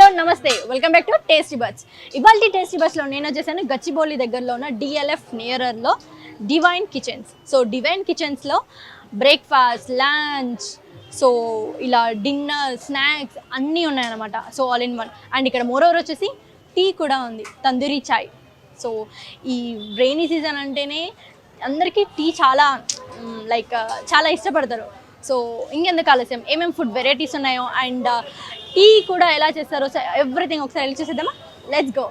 Hello నమస్తే, welcome back to tasty buds. ఇవాళ tasty బట్స్లో నేను వచ్చేసాను గచ్చిబౌలి దగ్గరలో ఉన్న డిఎల్ఎఫ్ నియరర్లో డివైన్ కిచెన్స్. సో డివైన్ కిచెన్స్లో బ్రేక్ఫాస్ట్, లంచ్, సో ఇలా డిన్నర్, స్నాక్స్ అన్నీ ఉన్నాయన్నమాట. So all in one. And ఇక్కడ మోరోవర్ వచ్చేసి టీ కూడా ఉంది, తందూరి చాయ్. సో ఈ రైనీ సీజన్ అంటేనే అందరికీ టీ చాలా చాలా ఇష్టపడతారు. సో ఇంకెందుకు ఆలస్యం, ఏమేమి ఫుడ్ వెరైటీస్ ఉన్నాయో అండ్ టీ కూడా ఎలా చేస్తారో ఎవ్రీథింగ్ ఒకసారి వెళ్ళి చూసేద్దామా? Let's go.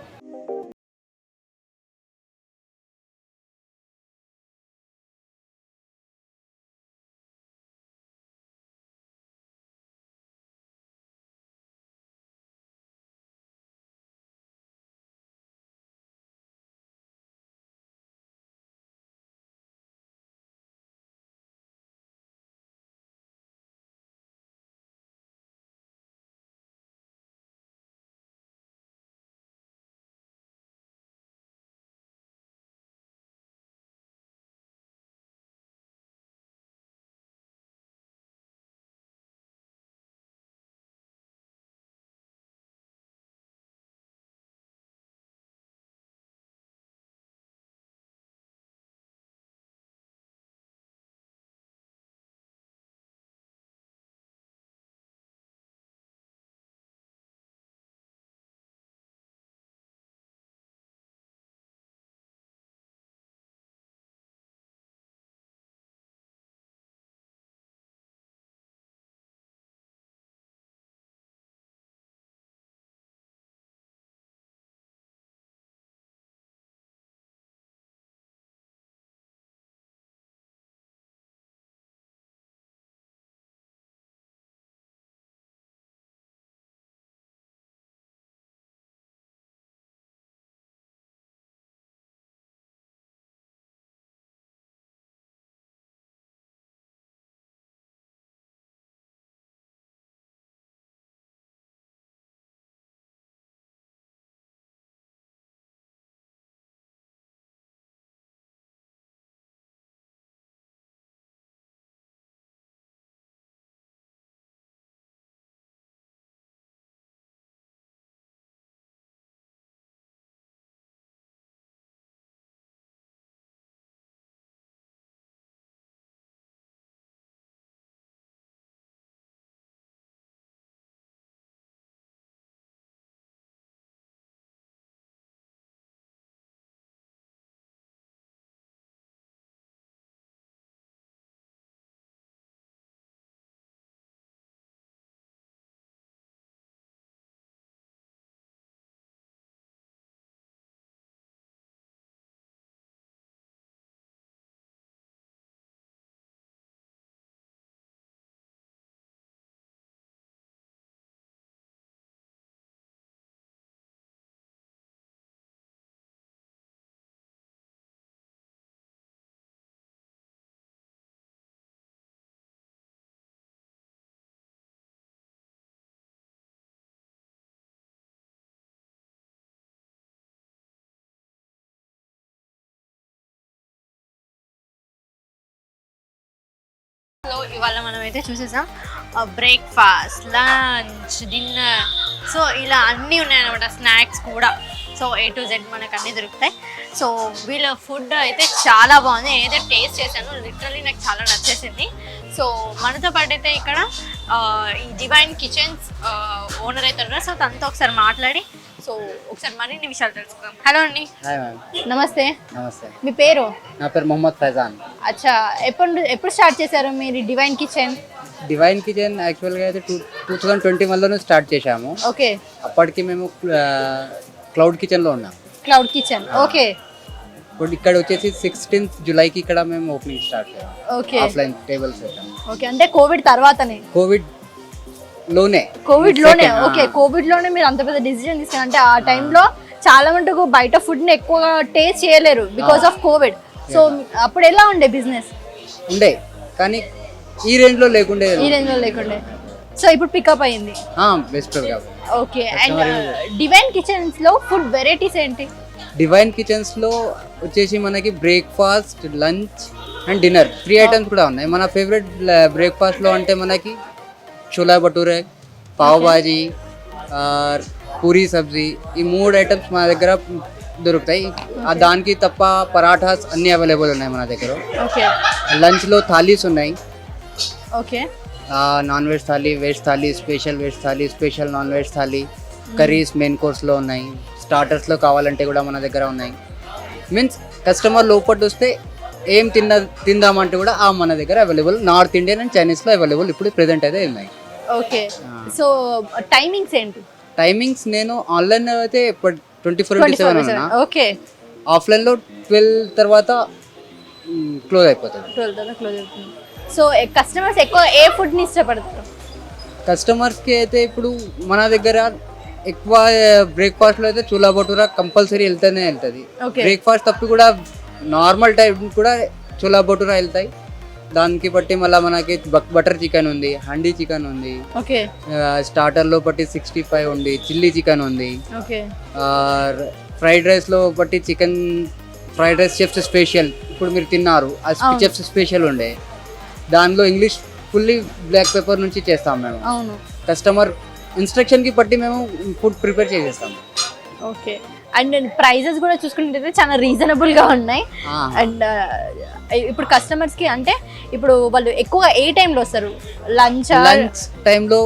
సో ఇవాళ మనం అయితే చూసేసాం బ్రేక్ఫాస్ట్, లంచ్, డిన్నర్, సో ఇలా అన్నీ ఉన్నాయన్నమాట, స్నాక్స్ కూడా. సో A to Z మనకు అన్నీ దొరుకుతాయి. సో వీళ్ళ ఫుడ్ అయితే చాలా బాగుంది. నేనైతే టేస్ట్ చేశాను, లిటరల్లీ నాకు చాలా నచ్చేసింది. సో మనతో పాటు అయితే ఇక్కడ ఈ డివైన్ కిచెన్స్ ఓనర్ అయితే ఉన్నారు. సో తనతో ఒకసారి మాట్లాడి సో ఒకసారి మరిన్ని విషయాలు తెలుసుకుందాం. హలో అండి. Hi ma'am. నమస్తే. నమస్తే. మీ పేరు? నా పేరు మొహమ్మద్ ఫైజాన్. అచ్చా, ఎప్పుడు స్టార్ట్ చేశారు మీరు డివైన్ కిచెన్? డివైన్ కిచెన్ యాక్చువల్గా అయితే 2021లోనే స్టార్ట్ చేశాము. ఓకే. అప్పటికి మేము క్లౌడ్ కిచెన్లో ఉన్నాము. Cloud kitchen, okay. ఇప్పుడు ఇక్కడ వచ్చేసి 16th జూలైకి ఇక్కడ మేము ఓపెనింగ్ స్టార్ట్ చేయాము. ఓకే. ఆఫ్లైన్ టేబుల్స్ పెట్టాము. ఓకే, అంటే కోవిడ్ తర్వాతనే? కోవిడ్ లోనే. ఓకే, కోవిడ్ లోనే మీరు అంత పెద్ద డిసిజన్ తీసుకున్నారు. అంటే ఆ టైంలో చాలా మటుకు బయట ఫుడ్ ని ఎక్కువగా టేస్ట్ చేయలేరు బికాస్ ఆఫ్ కోవిడ్. సో అప్పుడు ఎలా ఉండే బిజినెస్? ఉండే, కానీ ఈ రేంజ్ లో లేకుండే. సో ఇప్పుడు పికప్ అయింది. Best. Okay. And divine kitchens లో ఫుడ్ వెరైటీస్ ఏంటి? డివైన్ కిచెన్స్ లో వచ్చేసి మనకి breakfast, lunch and dinner 3 items కూడా ఉన్నాయి. మన ఫేవరెట్ బ్రేక్ఫాస్ట్ లో అంటే మనకి छोला भटूरे, पाव भाजी और పూరీ సబ్జీ, ఈ 3 ఐటమ్స్ మన దగ్గర దొరుకుతాయి. దానికి తప్ప పరాఠాస్ అన్నీ అవైలబుల్ ఉన్నాయి మన దగ్గర. ఓకే లంచ్లో థాలీస్ ఉన్నాయి. Okay non veg thali, veg thali, special veg thali, special non veg thali, curries main కోర్స్లో ఉన్నాయి. స్టార్టర్స్లో కావాలంటే కూడా మన దగ్గర ఉన్నాయి. మీన్స్ కస్టమర్ లోపల వస్తే ఏం తిందామంటే కూడా మన దగ్గర అవైలబుల్. నార్త్ ఇండియన్ అండ్ చైనీస్లో అవైలబుల్ ఇప్పుడు ప్రెజెంట్ అయితే ఉన్నాయి. ఓకే సో టైమింగ్స్ ఏంటి? టైమింగ్స్ నేను ఆన్లైన్లో అయితే 24/7 ఉన్నా. ఓకే ఆఫ్లైన్లో 12 తర్వాత క్లోజ్ అయిపోతుంది. 12 తర్వాత క్లోజ్ అవుతుంది. సో కస్టమర్స్ ఎక్కువ ఏ ఫుడ్ని ఇష్టపడతారు? కస్టమర్స్కి అయితే ఇప్పుడు మన దగ్గర ఎక్కువ బ్రేక్ఫాస్ట్లో అయితే చోలా భటూరా కంపల్సరీ వెళ్తుంది. Okay. బ్రేక్ఫాస్ట్ తప్పి కూడా నార్మల్ టైం కూడా చోలా భటూరా వెళ్తాయి. దానికి బట్టి మళ్ళీ మనకి బటర్ చికెన్ ఉంది, హండీ చికెన్ ఉంది, ఓకే స్టార్టర్లో బట్టి 65 ఉంది, చిల్లీ చికెన్ ఉంది, ఓకే ఫ్రైడ్ రైస్లో బట్టి chicken fried rice chefs special ఇప్పుడు మీరు తిన్నారు, ఆ చెఫ్స్ స్పెషల్ ఉండే. దానిలో ఇంగ్లీష్ ఫుల్లీ బ్లాక్ పెప్పర్ నుంచి చేస్తాం మేము. అవును కస్టమర్ ఇన్స్ట్రక్షన్కి బట్టి మేము ఫుడ్ ప్రిపేర్ చేసేస్తాము. ఓకే అండ్ ప్రైజెస్ కూడా చూసుకుంటే చాలా రీజనబుల్గా ఉన్నాయి. అండ్ ఇప్పుడు కస్టమర్స్కి అంటే ఇప్పుడు వాళ్ళు ఎక్కువ ఏ టైంలో వస్తారు? లంచ్ టైంలో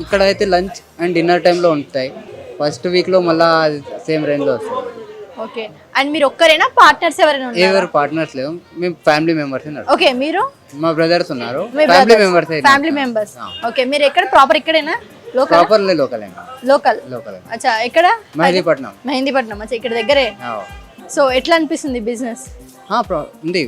ఇక్కడ అయితే లంచ్ అండ్ డిన్నర్ టైంలో ఉంటాయి. ఫస్ట్ వీక్లో మళ్ళీ సేమ్ రేంజ్లో వస్తుంది. ఓకే అండ్ మీరు ఒక్కరేనా, పార్ట్నర్స్ ఎవరైనా ఉన్నారా? ఎవరు పార్ట్నర్స్ లేవు, మేము ఫ్యామిలీ మెంబర్స్ ఉన్నారు. ఓకే మీరు? మా బ్రదర్స్ ఉన్నారు, మీ family brothers? Members. Family members. Okay మీరు ఎక్కడ ప్రాపర్ ఇక్కడేనా? Local properly local local local అచ్చా ఎక్కడ? మెహదీపట్నం. మెహందీపట్నం. అచ్చా ఇక్కడ దగ్గరే. సో ఎట్లా అనిపిస్తుంది బిజినెస్? ఉంది.